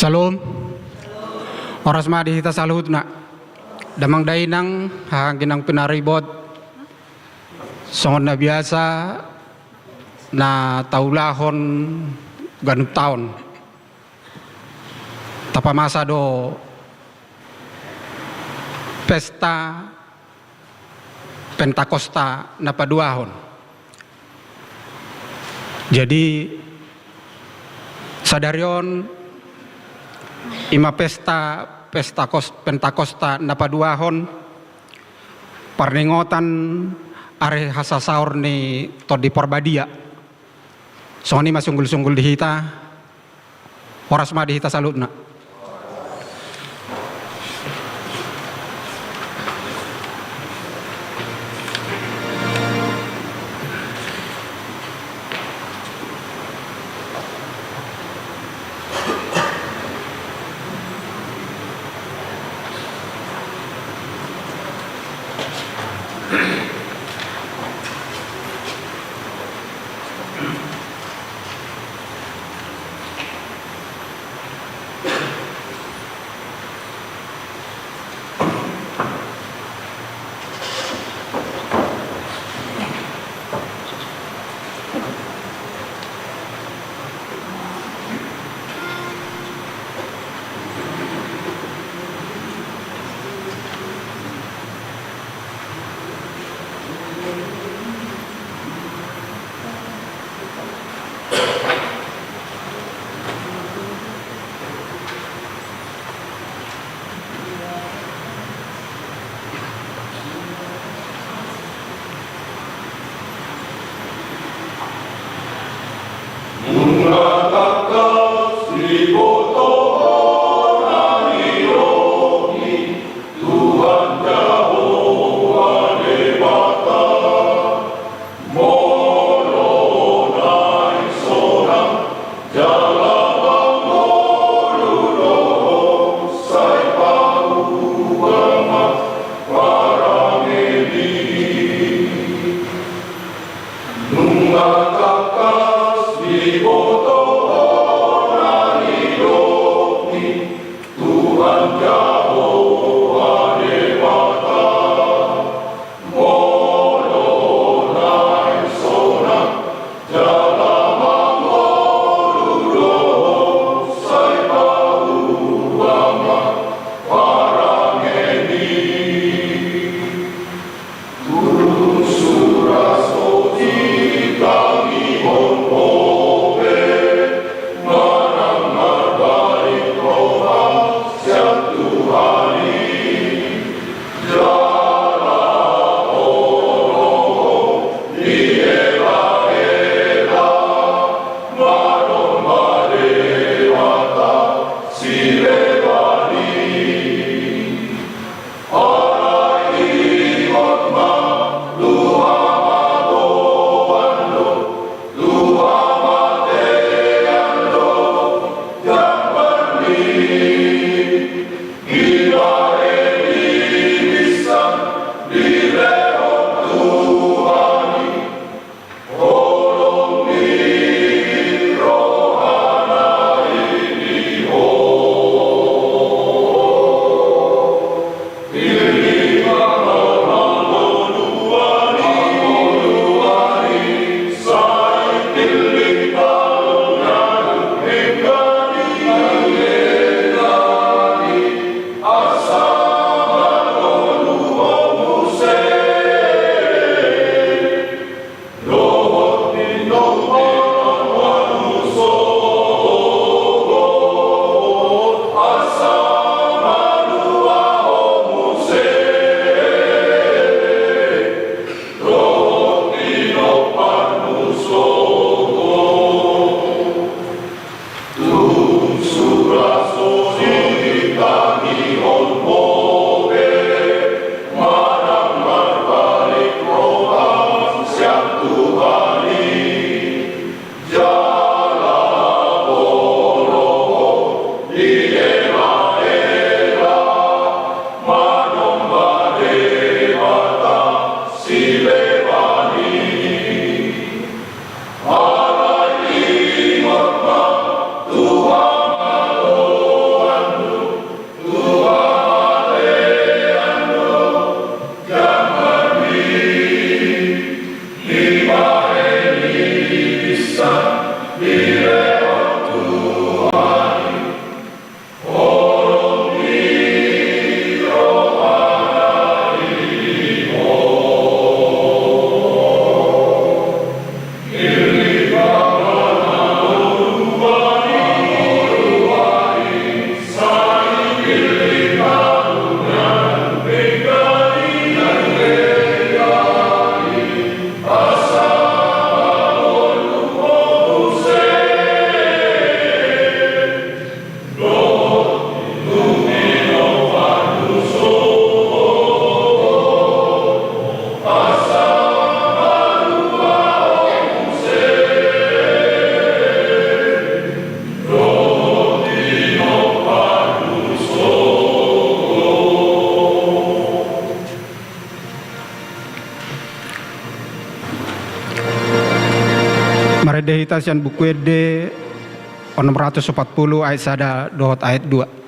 Salam. Oras madi hita saluhut na. Damang dainang hangin ang pinaribot. Songon na biasa na taulahon ganun taon. Tapamasa do pesta Pentakosta na paduahon. Jadi sadarion ima pesta Pentakosta na paduahon parningotan are hasasaur ni todi porbadia. Soni masunggul-sunggul di hita oras ma di hita salutna. Nunca kakas di boto na Marede hita sian buku ede 640 ayat sada dohot ayat 2.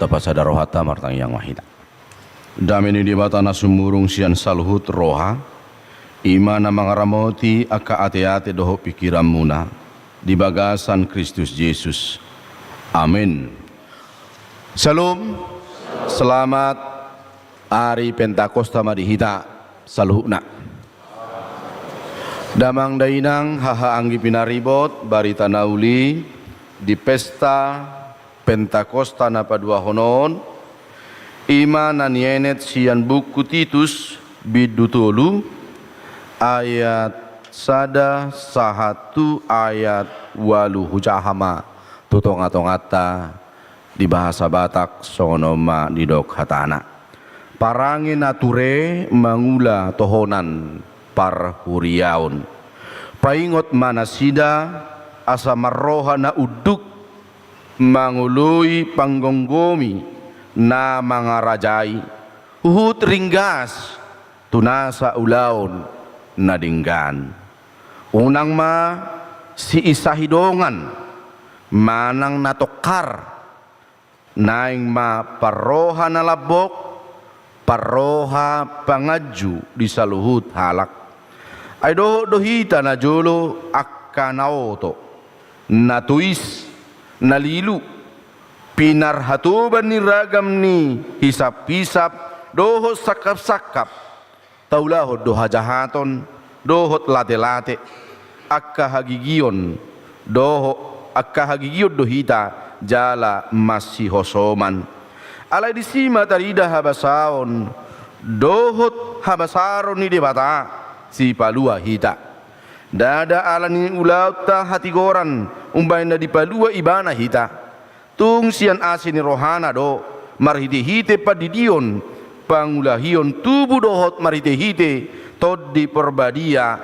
Tapasada rohata martang yang wahida. Damini di batana sumurung sian salhut roha. Imana mangaramoti aka ate-ate doho pikiran muna. Di bagasan Kristus Yesus. Amin. Salam. Selamat Hari Pentakosta Madihita Salhutna. Damang dainang haha anggi pinaribot barita nauli di pesta Pentakosta na padua honon ima nanienet sian buku Titus bidutulu ayat sada sahatu ayat walu hujahama tutongatongata di bahasa Batak sonoma didok hatana parangin nature mangula tohonan par huriaun paingot manasida asa marroha na uduk mangului panggonggomi na mga rajay uhut ringgas tunasa ulaon na dinggan unang ma si isahidongan manang natokar naing ma paroha na labok paroha pangaju di saluhut halak ay dohita na jolo akka naoto natuis nalilu pinarhatuban ni ragam ni hisap-hisap dohot sakap-sakap taulahot doha jahaton dohot late-late akka hagigion dohita jala masih hosoman alay disima tarida habasaon dohot habasaron ni debata si palua hita dada alani ulauta hatigoran umbay na di palua ibana hita tung sian asin ni rohana do marhite-hite padidion pangulahion tubu dohot marhite-hite tod di perbadia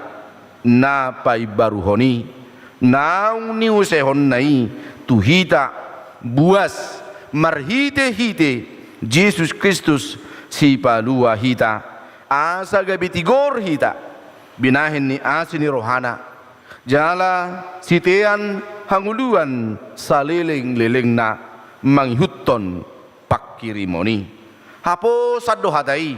na paibaruhoni naung ni usehon nai tuhita buas marhite-hite Jesus Kristus si palua hita asa gabitigor hita binahin ni asin ni rohana jala sitean hanguluan saliling-liling na manghuton pakirimoni hapo saddo hatai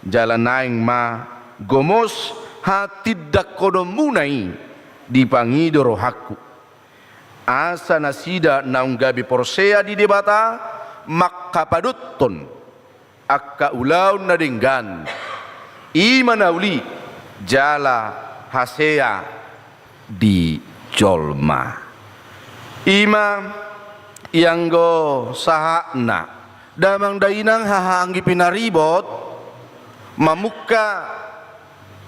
jalan naing ma gomos hatidak kodomunai di pangido rohaku asa nasida naung gabi porsea di debata makapadutton akka ulaun na dinggan imanauli jala hasea di jolma ima yang go sahakna damang dainang hahanggi pinaribot mamuka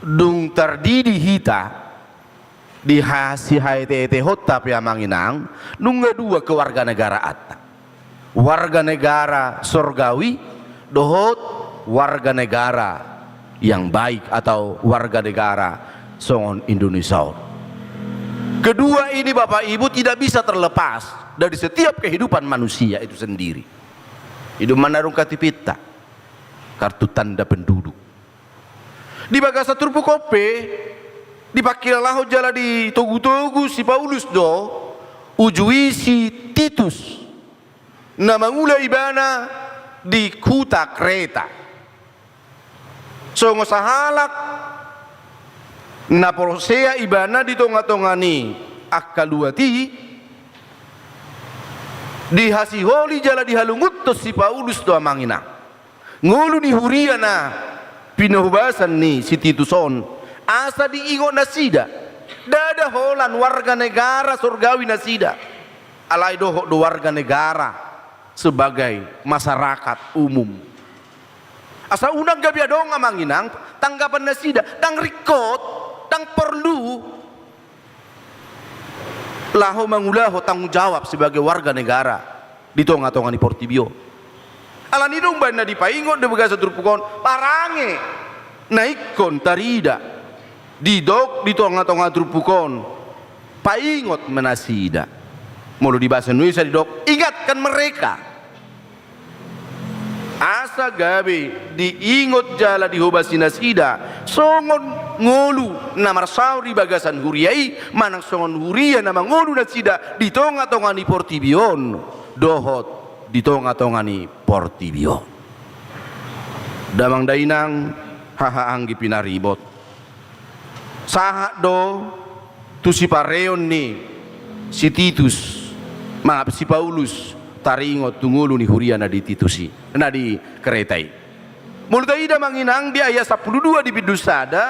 dung tardidi hita di hasi haite hota pe amanginang nungga dua ke warga negara atta warga negara sorgawi dohot warga negara yang baik atau warga negara songon Indonesia. Kedua ini Bapak Ibu tidak bisa terlepas dari setiap kehidupan manusia itu sendiri. Hidup manarung katipita kartu tanda penduduk di bagasa turpu kope dipakilalah jala di togu-togu si Paulus do ujui si Titus nama mula ibana di kuta Kreta songo sahalak na porosea ibana di tonga-tongani akkaluati di hasiholi jala di halungut to si Paulus do amangina ngulu ni huriana pinahubasan ni si Tituson asa diingot nasida dada holan warga negara surgawi nasida alai dohok do warga negara sebagai masyarakat umum asa unang gabi adong amanginang tanggapan nasida tang rikot tang perlu laho mangulaho tanggung jawab sebagai warga negara di tonga-tonga ni Portibio alani dong banda di paingot de bagasa turpukon parange naikon tarida di dok di tonga-tonga turpukon paingot menasida mulu di bahasa Indonesia di dok ingatkan mereka asa gabe diingot jala di hobasi nasida songon ngolu namar sauri bagasan huriai manang songon huria nama ngolu nasida di tonga-tonga ni Portibion dohot di tonga-tonga ni Portibio damang dainang haha anggi pinaribot saha do tu si pareon ni si Titus maaf si Paulus taringot tungulu ni huriana di Titusi na di Kretai multa ida manginang di ayat 12 di bidusada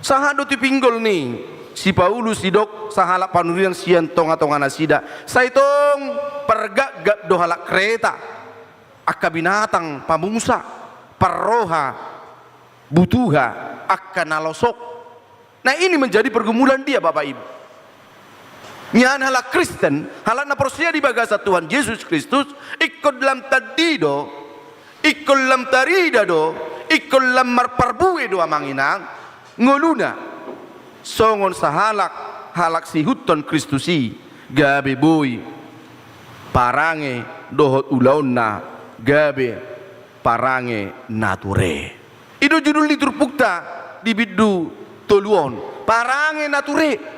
saha do tu pinggol ni si Paulus didok sahalak panuriang sian tonga-tonga nasida saitong pergak do halak Kreta akka binatang pamungsa parroha butuha akka nalosok. Nah ini menjadi pergumulan dia Bapak Ibu nyan halak Kristen halak na prosia di bagasa Tuhan Yesus Kristus ikut dalam tadido ikut dalam tarida do ikut dalam marparbue do amanginang ngoluna songon sahalak halak si huton Kristusi gabe boy parange dohot ulaonna gabe parange nature itu judul liturpukta di biddu toluon parange nature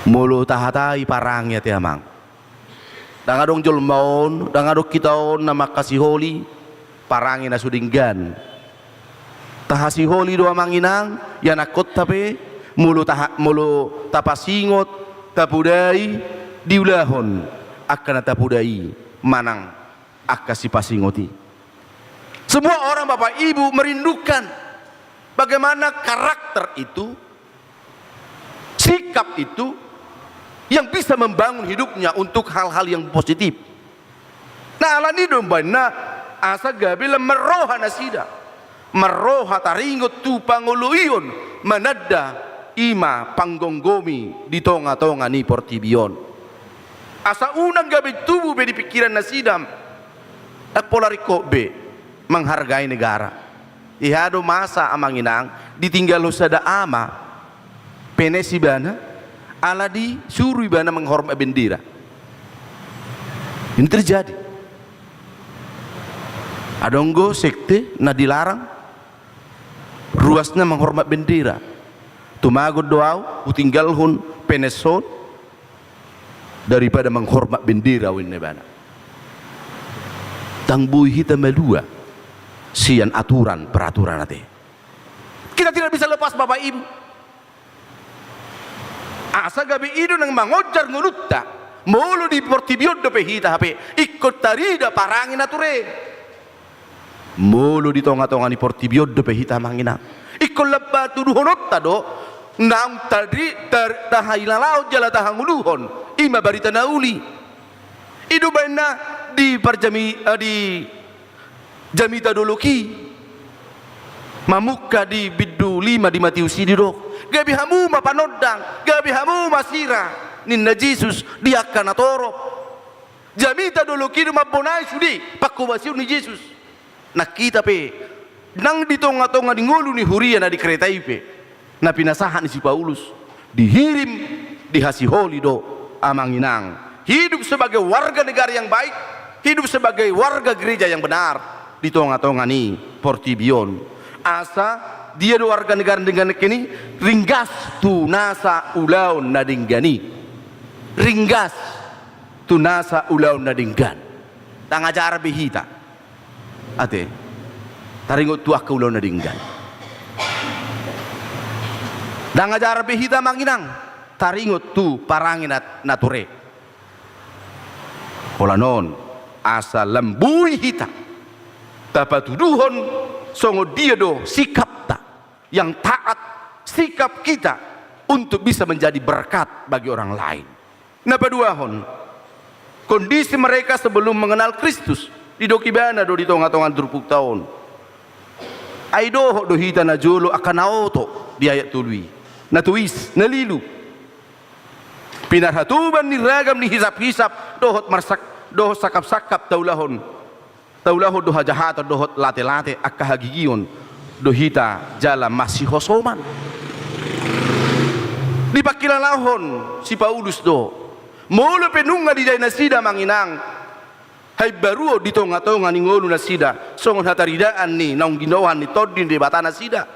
mulu tahatai parange ti amang dangadong jolmaon dangadong kitaon nama kasih holi parange na sudinggan tahasi holi do amanginang yanakot tapi mulu tapasingot tapudai diulahon akan tapudai manang akasi pasingoti semua orang Bapak Ibu merindukan bagaimana karakter itu sikap itu yang bisa membangun hidupnya untuk hal-hal yang positif. Nah alani dombana asa gabila meroha nasida meroha taringot tu panguluion manada ima panggonggomi di tonga-tonga ni Portibion asa unang gabi tubuh be di pikiran nasidam ak polariko be menghargai negara ihado masa amanginang ditinggal sada ama penesibana ala di suruh ibana menghormat bendera ini terjadi adonggo sekte na dilarang ruasnya menghormat bendera tumagod doau utinggalhun peneson daripada menghormat bendera winebana tangbui hita melua sian aturan peraturan nate kita tidak bisa lepas Bapak Ibu asa gabi idu nang mangojar ngulutta mulu di Portibio do pehita hape ikut tarida parangin nature mulu di tonga-tonga ni Portibio do pehita mangina ikut lebatu duhonotta do nang tadi tahailalau jala tahanguluhon ima barita nauli idu bana di parjami di jamita duluki mamuka di biddu 35 di Matius ini do. Gabi hamu ma panodang, gabi hamu masira. Ninna Jesus dia kana torop. Jamita dulu kini mabonai sudi pakubasiu ni Jesus. Nak kita pe nang di tonga-tonga di ngulu ni huria na di kereta ipe. Na pinasahan si Paulus dihirim di hasiholi do amanginang. Hidup sebagai warga negara yang baik, hidup sebagai warga gereja yang benar di tonga-tonga ni Portibion. Asa dia do warga negara dengan kini ringgas tu nasa ulaun nadinggani. Ringgas tu nasa ulaun nadinggan. Tangajar behita. Ate taringot tu aku ulaun nadinggan. Tangajar behita manginang taringot tu parangin nature. Pola non asa lembui hita. Tapatuduhon songo dia do sikap ta yang taat, sikap kita untuk bisa menjadi berkat bagi orang lain. Napa duahon kondisi mereka sebelum mengenal Kristus di dokibana do di tonga-tongan 20 tahun. Aido do hita na jolo akan auto di ayat tului. Na tuis na lilu. Pinarhatuban ni ragam ni hisap-hisap dohot marsak dohot sakap-sakap taulahon. Taulaho doha jahat dohot late-late akka hagigion dohita jala masih hosoman. Dipakilalahon si Paulus do. Molo penunga di dayna sida manginang. Hai baruo di tonga-tonga ni ngolu na sida. Songon hataridaan ni naung ginawan ni todin di batana sida.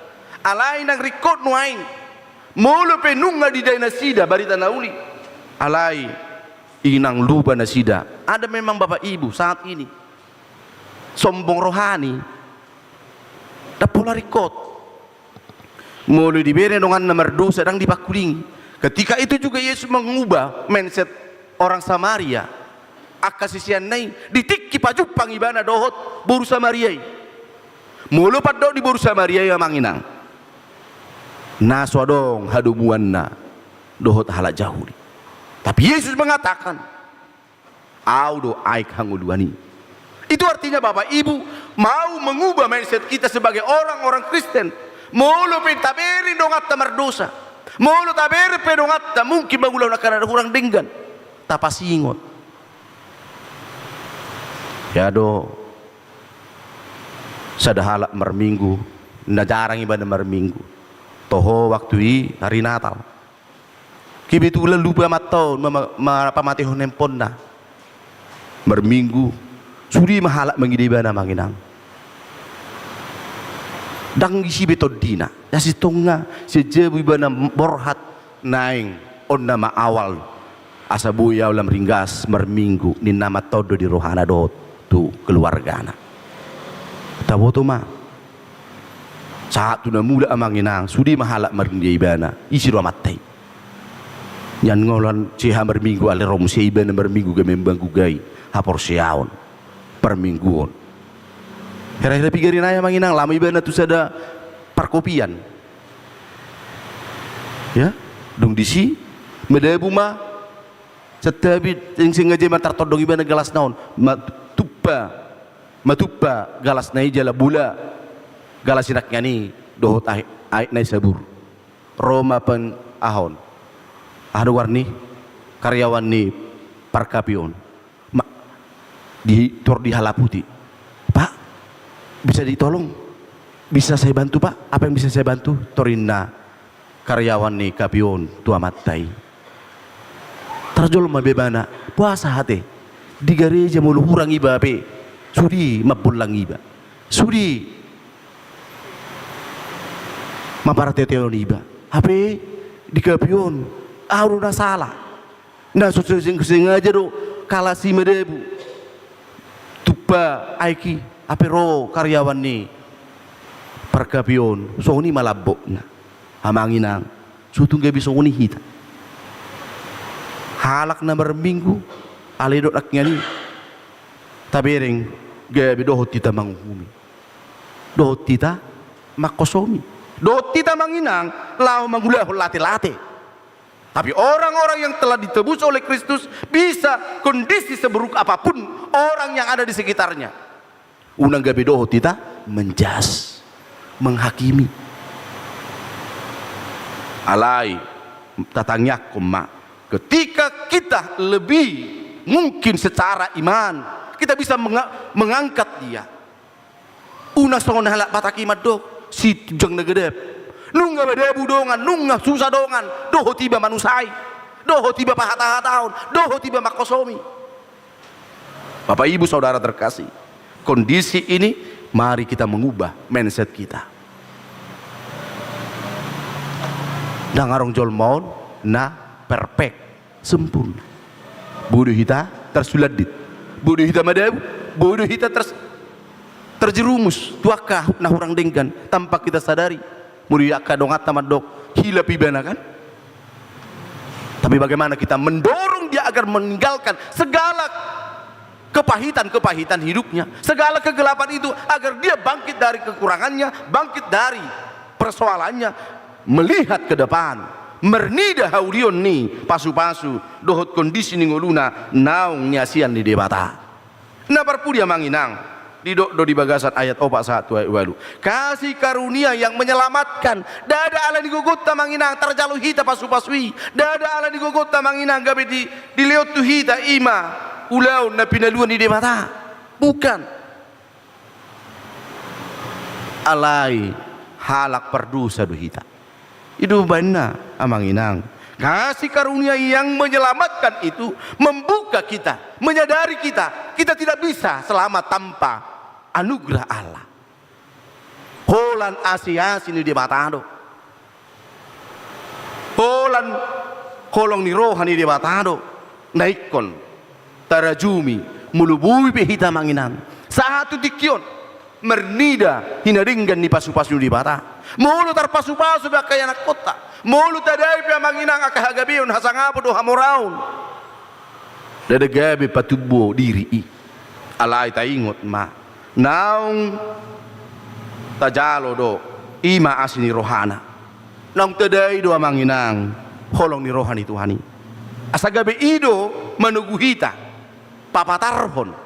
Alay nang rikot nuain. Molo penunga di dayna sida barita nauli. Alay inang lupa na sida. Ada memang bapak ibu saat ini sombong rohani dapola rikot mulai diberi dengan nomor dosa sedang dipakuling. Ketika itu juga Yesus mengubah mindset orang Samaria. Akasisian nai ditikki pajupang ibana dohot buru Samaria. Mulu padok di buru Samaria yang manginang. Naswadong hadumuanna dohot halak jauh. Tapi Yesus mengatakan, "Audo aik hanguluani." Itu artinya Bapak Ibu mau mengubah mindset kita sebagai orang-orang Kristen. Mulu pentaberi dongat tamar dosa. Mulu taberi pedongat ta mungkin bagulau nak ada kurang denggan. Tapasingot. Ya do. Sadahala merminggu, na jarang ibadah merminggu. Toho waktu hari Natal. Kibitulan lupa matau mapamati honempon na. Merminggu suri mahalak mengidibana manginang. Dang isi betodina. Ya si tonga sejebu ibana borhat naing on nama awal asa buya ulam ringgas merminggu ni nama todo di rohana do tu keluargana. Tahu tu mah. Saat tu na mula amanginang suri mahalak mengidibana isi romatai. Yan ngolan ciha merminggu ale rom seibana merminggu gemembang gugai hapor siaon. Permingguan. Hera-hera pikirin aja manginang lama ibadah tu sada perkopian. Ya, dong disi medebu mah setabi yang sengaja mantar todong ibadah galas naon matupa galas nai jala bula galas inaknya ni dohot ai nai sabur Roma pen ahon ada warni karyawan ni parkapion di halaputi. Pak, bisa ditolong? Bisa saya bantu Pak? Apa yang bisa saya bantu? Torinna karyawan nih kapion tua matai. Terjol mabebana puasa hati. Di gereja mulu hurang iba pe. Sudi mabulang iba. Sudi maparateo iba. Hape di kapion aruna salah. Nah sengaja do kalasi medebu. Tupa aiki apero karyawan ni perkapion so ni malabok na hamanginang sutung gabi so ni hita halak na berminggu alidot aknya ni tabering gabi dohot kita manghumi dohot kita makosomi dohot kita manginang lau mangulah late-late. Tapi orang-orang yang telah ditebus oleh Kristus bisa kondisi seburuk apapun orang yang ada di sekitarnya. Unang gabi dohot kita menjas, menghakimi. alai tatangnya koma. Ketika kita lebih mungkin secara iman kita bisa mengangkat dia. Una songon halak pataki madok si jeng negedep. Nungga badebu dongan, nungga susah dongan. Doho tiba manusai, doho tiba pahata-hataun, doho tiba makosomi. Bapak Ibu Saudara terkasih, kondisi ini mari kita mengubah mindset kita. Dangarong jolmon na perfect, sempurna. Bodoh kita tersuladit, bodoh kita madabu, bodoh kita terjerumus tuaka nah orang denggan tanpa kita sadari. Mulia kadongat tamadok hilapi bana kan? Tapi bagaimana kita mendorong dia agar meninggalkan segala kepahitan hidupnya, segala kegelapan itu, agar dia bangkit dari kekurangannya, bangkit dari persoalannya, melihat ke depan. Mernida haudion ni pasu-pasu dohot kondisi ningoluna naung nyasian di debata. Na perpudia manginang di di bagasan ayat 41 ayat walu. Kasih karunia yang menyelamatkan. Dada ala digogota manginang terjalu hita pasu-pasui. Dada ala digogota manginang gabe di leot tu hita ima ulau na pinaluan di debata. Bukan. Alai halak perdusa du hita. Itu benar amang inang. Kasih karunia yang menyelamatkan itu membuka kita, menyadari kita tidak bisa selamat tanpa anugerah Allah. Holan Asia sini di batado. Holan kolong ni rohani di batado. Naikon tarajumi mulubui pehita manginang. Satu dikion mernida hinaringgan ni pasu-pasu di bata. Mulu tarpasu-pasu bakay anak kota. Mulu tadai pia manginang akahagabion hasangapo do hamoraun. Dadagabi patubo diri i. Alay taingot ma. Naung tajalo do ima asini rohana. Naung tadai do manginang holong ni rohani Tuhani. Asagabi ido manuguhita papatarhon.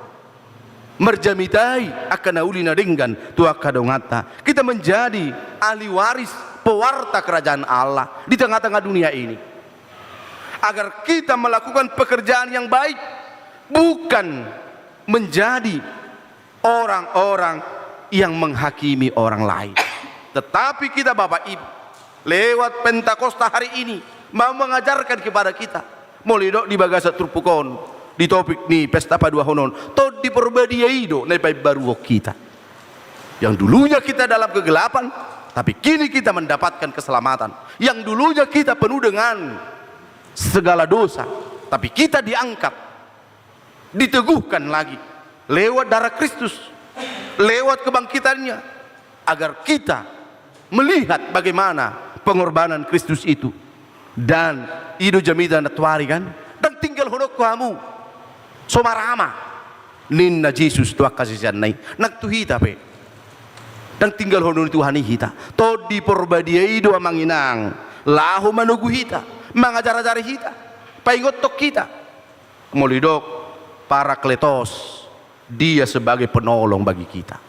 Merjamitai akan nauli nadinggan tua kadongata. Kita menjadi ahli waris pewarta kerajaan Allah di tengah-tengah dunia ini. Agar kita melakukan pekerjaan yang baik, bukan menjadi orang-orang yang menghakimi orang lain. Tetapi kita Bapak Ibu lewat Pentakosta hari ini mau mengajarkan kepada kita molidok di bagasat turpukon di topik ni pesta padua honon to di perbadiaido nepai baru kita yang dulunya kita dalam kegelapan tapi kini kita mendapatkan keselamatan, yang dulunya kita penuh dengan segala dosa tapi kita diangkat, diteguhkan lagi lewat darah Kristus, lewat kebangkitannya, agar kita melihat bagaimana pengorbanan Kristus itu. Dan ido jamidan natwari kan, dan tinggal honok kamu somarama ninna Jesus tuak kasih nai nak tuhita pe dan tinggal honor Tuhan hita to di perbadiai doa manginang lahu manugu hita mangajar-ajar hita paingot tok kita molidok para kletos, dia sebagai penolong bagi kita,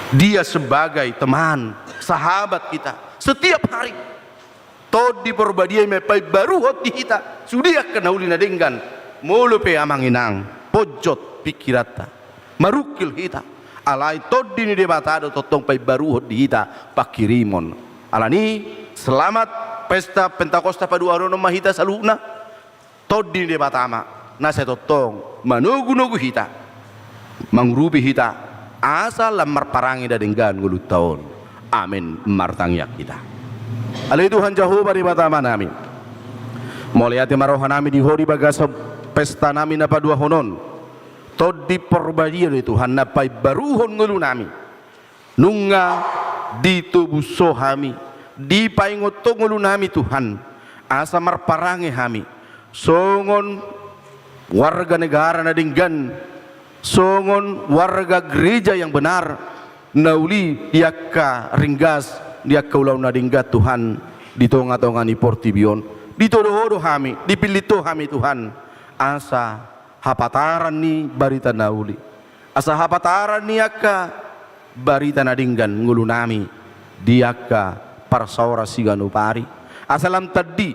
dia sebagai teman sahabat kita setiap hari. To di perbadiai mepai baru hot di hita sudia kena ulina denggan mulu pe amanginang pojot pikirata marukil hita alai to di ni debatado totong pai baru hot di hita pakirimon alani selamat pesta Pentakosta padua rono mahita saluna to di ni debatama nase totong manugu-nugu hita mangrubi hita asal lamar parangi da denggan ngulu taon amin martangyak kita. Alai Tuhan Jehovah di batama nami moliati maroha nami di hori bagasa pesta nami napa dua honon to di perbadian di Tuhan napai baruhon ngelu nami nunga di tubuh sohami di paingoto ngelu nami Tuhan asa marparangi hami songon warga negara na dinggan songon warga gereja yang benar nauli yakka ringgas dia kaulau nadingga Tuhan di tonga-tonga ni portibion di todo-todo hami dipilito hami Tuhan asa hapataran ni barita nauli asa hapataran ni akka barita nadinggan ngulu nami diaka parsaura siganu pari asalam tadi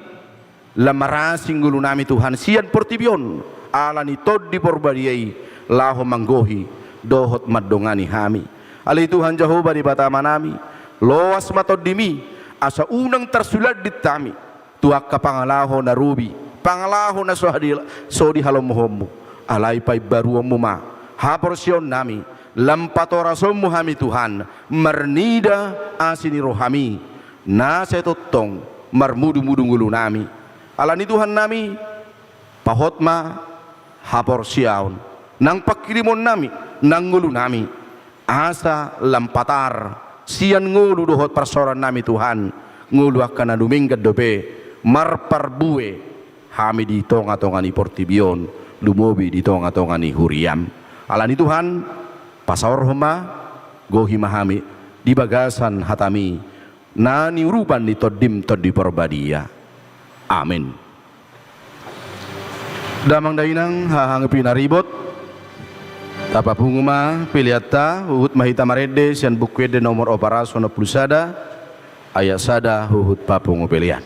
lamarasing gulu nami Tuhan sian portibion alani tod di porbadiai laho manggohi dohot madongani hami ali Tuhan Jehovah di batama nami loas matod dimi asa unang tersulat di tami tuaka pangalaho na rubi pangalaho na sodi halomohomu alai pai baruamu ma haporsion nami lampatorasomu hami Tuhan mernida asini rohami na setotong marmudu-mudu ngulu nami alani Tuhan nami pahotma haporsion nang pakirimon nami nang ngulu nami asa lampatar sian ngulu dohot persoran nami Tuhan ngulu akan adumingkat dobe marparbue hami di tonga-tongani portibion lumobi di tonga-tongani huriam alani Tuhan pasawar homa gohi mahami di bagasan hatami nani uruban di todim todi porbadia amin damang dainang hahang pinaribot tapa punguma piliata uhut mahita marede sian bukwede nomor operaso na plusada ayat sada uhut papungu pilihan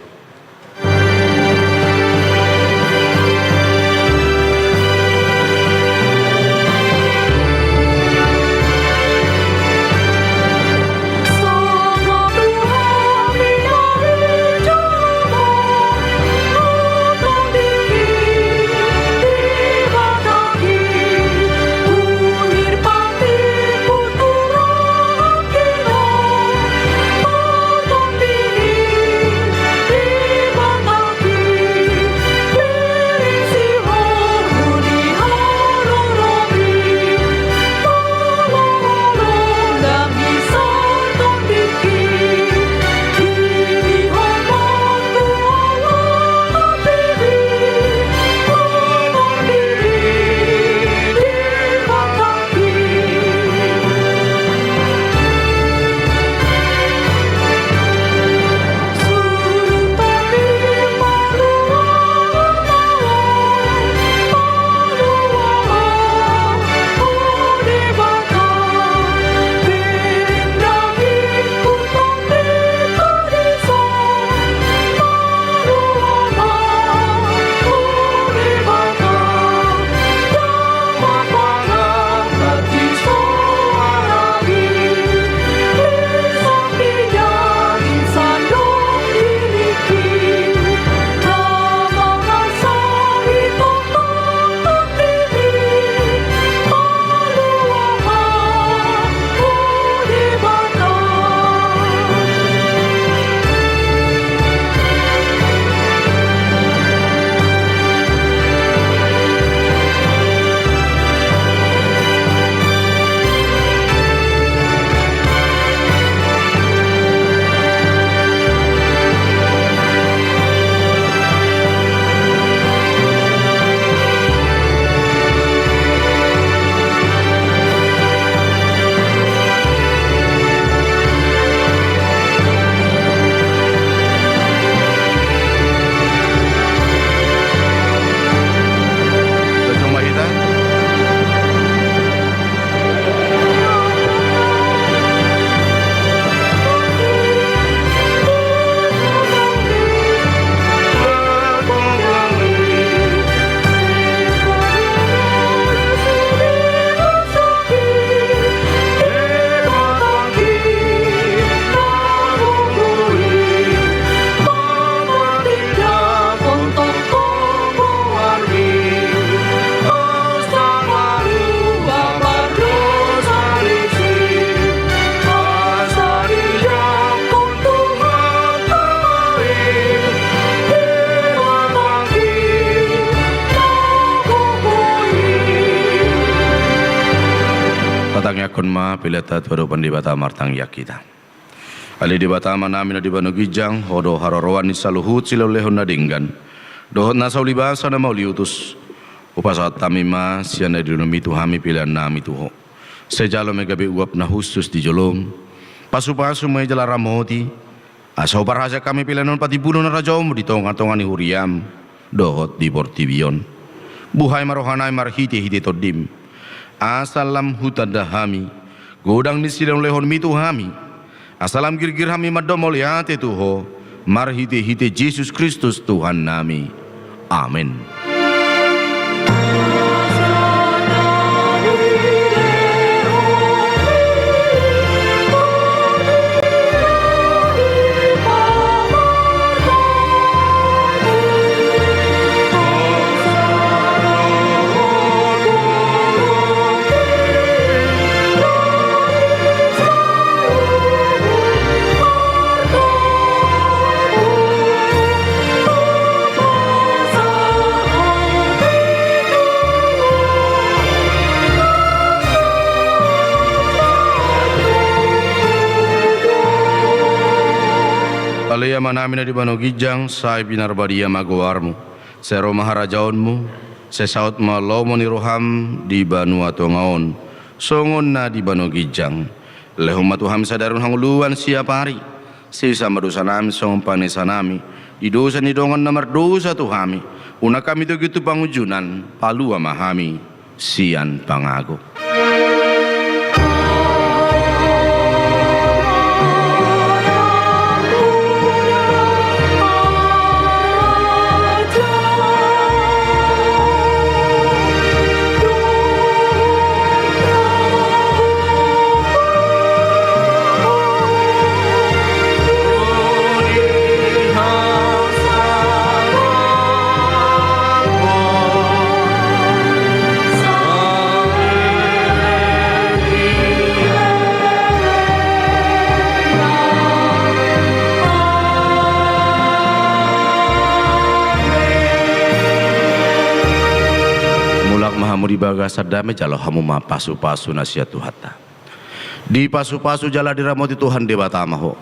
Kon ma pilata tuarupan di bata martang yakita. Ali di bata manami na di banu gijang hodo harorowan ni saluhut silau lehon na dinggan. Dohot na saulibasa na mauliutus. Upasat tamima siya na dinumi tuhami pilihan nami tuho. Sejalo megabi uap na hustus di jolong. Pasu-pasu may jala ramoti. Asaw parasa kami pilihanon pati puno na rajom di tonga-tonga ni huriam. Dohot di portibion. Buhay marohanay marhiti-hiti todim. Asalam hutan dahami godang ni sidang lehon mitu hami Asalam girgir hami madomol yate Tuho, marhite hite Yesus Kristus Tuhan nami. Amin. Alaya manamina di bano gijang, say binarbadia magawarmu, sero maharajaonmu, sesaut malomo ni roham di banu atongaon, songon na di bano gijang, lehum matuham sadarun hanguluan siap hari, sisa madosanami songon panesanami, di dosa ni dongan namar dosa tuhami, una kami tu gitu pangujunan, palu amahami, sian pangago. Hamu di baga sadame jalo hamu ma pasu-pasu nasihat Tuhata. Di pasu-pasu jala diramoti Tuhan di batamaho.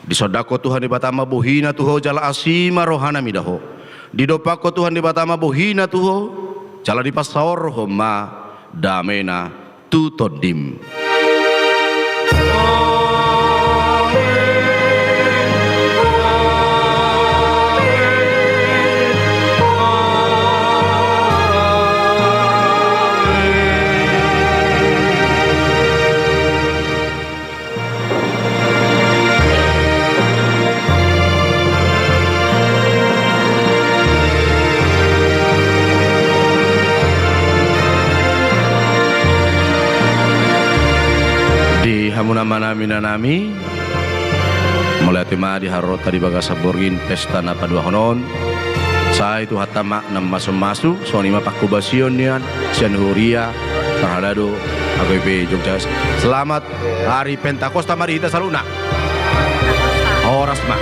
Di sodako Tuhan di batama buhina tuho jala asima rohana midaho. Di dopako Tuhan di batama buhina tuho jala di pasawar ma damena tutodim. Hamuna manami nanami mulai tema di harota di bagasa borgin pesta napa dua honon saya itu hatama nam masuk sonima pakubasion nian sian huria terhadado AGP Jogja. Selamat hari Pentakosta, mari kita saluna. Orasma.